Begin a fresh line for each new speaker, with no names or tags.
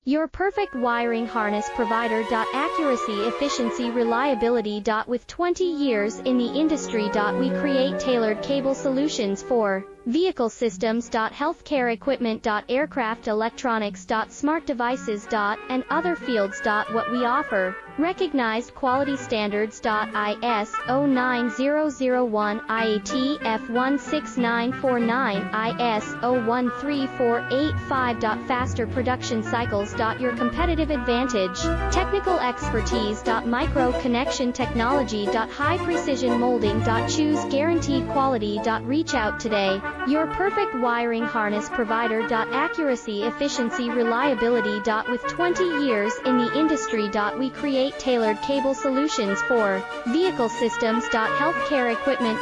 Your perfect wiring harness provider. Accuracy, efficiency, reliability. With 20 years in the industry. We create tailored cable solutions for vehicle systems. Healthcare equipment. Aircraft electronics. Smart devices. And other fields. What we offer: recognized quality standards. ISO 9001, IATF 16949, ISO 13485. Faster production cycles. Your competitive advantage: technical expertise. Micro connection technology. High precision molding. Choose guaranteed quality. Reach out today. Your perfect wiring harness provider. Accuracy, efficiency, reliability. With 20 years in the industry. We create tailored cable solutions for vehicle systems. Healthcare equipment.